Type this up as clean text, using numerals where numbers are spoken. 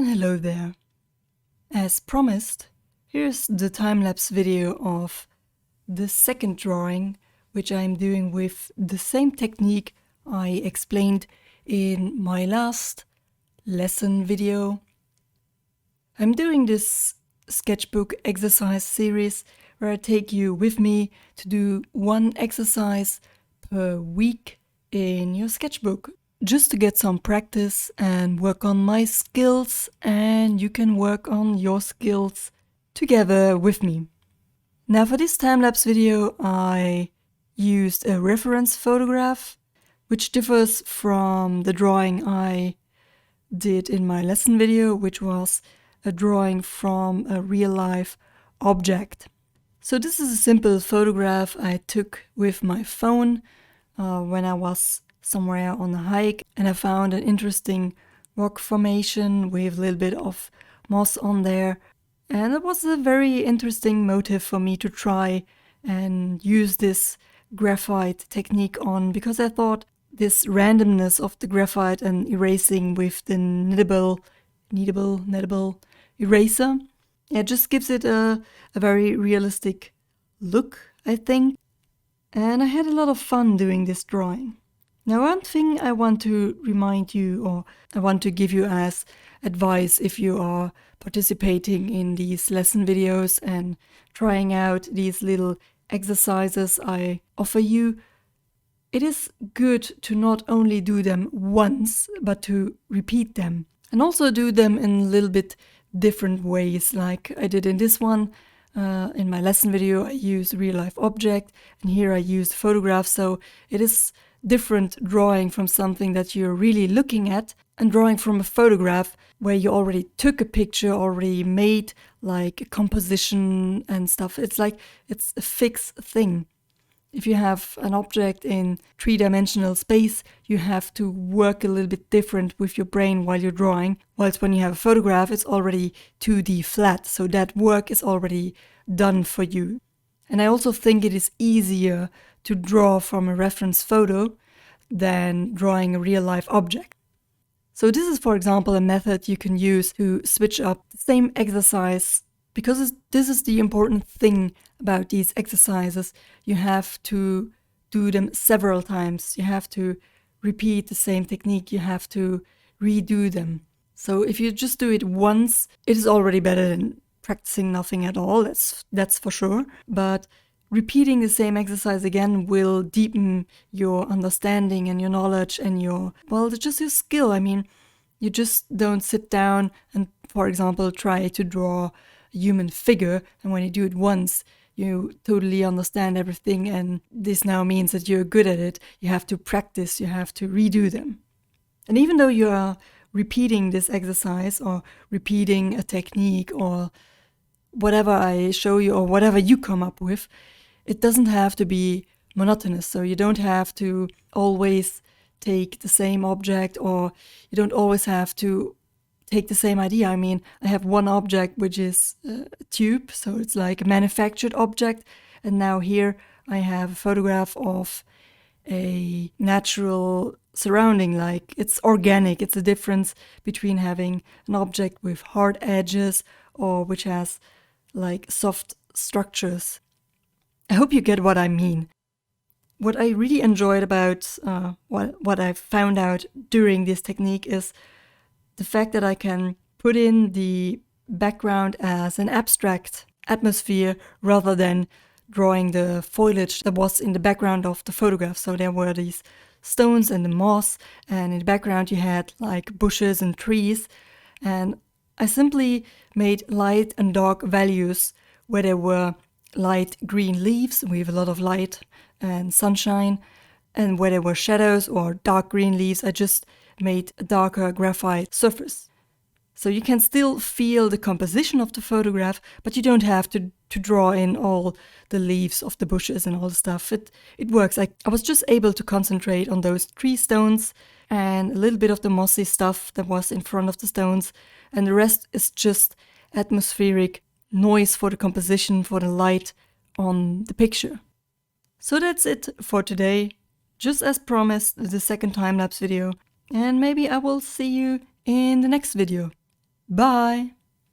And hello there. As promised, here's the time-lapse video of the second drawing, which I'm doing with the same technique I explained in my last lesson video. I'm doing this sketchbook exercise series where I take you with me to do one exercise per week in your sketchbook, just to get some practice and work on my skills, and you can work on your skills together with me. Now for this time-lapse video I used a reference photograph, which differs from the drawing I did in my lesson video, which was a drawing from a real-life object. So this is a simple photograph I took with my phone when I was somewhere on a hike, and I found an interesting rock formation with a little bit of moss on there, and it was a very interesting motif for me to try and use this graphite technique on, because I thought this randomness of the graphite and erasing with the kneadable eraser, it just gives it a very realistic look, I think. And I had a lot of fun doing this drawing. Now, one thing I want to remind you, or I want to give you as advice if you are participating in these lesson videos and trying out these little exercises I offer you, it is good to not only do them once, but to repeat them. And also do them in a little bit different ways, like I did in this one. In my lesson video I used a real-life object, and here I used photographs, so it is different drawing from something that you're really looking at and drawing from a photograph where you already took a picture, already made like a composition and stuff. It's like it's a fixed thing. If you have an object in three-dimensional space, you have to work a little bit different with your brain while you're drawing, whilst when you have a photograph, it's already 2D flat, so that work is already done for you. And I also think it is easier to draw from a reference photo than drawing a real-life object. So this is, for example, a method you can use to switch up the same exercise, because this is the important thing about these exercises. You have to do them several times. You have to repeat the same technique. You have to redo them. So if you just do it once, it is already better than practicing nothing at all. That's for sure. But repeating the same exercise again will deepen your understanding and your knowledge and just your skill. I mean, you just don't sit down and, for example, try to draw a human figure, and when you do it once, you totally understand everything, and this now means that you're good at it. You have to practice, you have to redo them. And even though you are repeating this exercise or repeating a technique or whatever I show you or whatever you come up with, it doesn't have to be monotonous. So you don't have to always take the same object, or you don't always have to take the same idea. I mean, I have one object which is a tube, so it's like a manufactured object, and now here I have a photograph of a natural surrounding, like it's organic. It's a difference between having an object with hard edges or which has like soft structures. I hope you get what I mean. What I really enjoyed about what I found out during this technique is the fact that I can put in the background as an abstract atmosphere rather than drawing the foliage that was in the background of the photograph. So there were these stones and the moss, and in the background you had like bushes and trees, and I simply made light and dark values where there were light green leaves with a lot of light and sunshine, and where there were shadows or dark green leaves, I just made a darker graphite surface. So you can still feel the composition of the photograph, but you don't have to draw in all the leaves of the bushes and all the stuff. It works. I was just able to concentrate on those tree stones and a little bit of the mossy stuff that was in front of the stones, and the rest is just atmospheric noise for the composition, for the light on the picture. So that's it for today. Just as promised, the second time-lapse video, and maybe I will see you in the next video. Bye!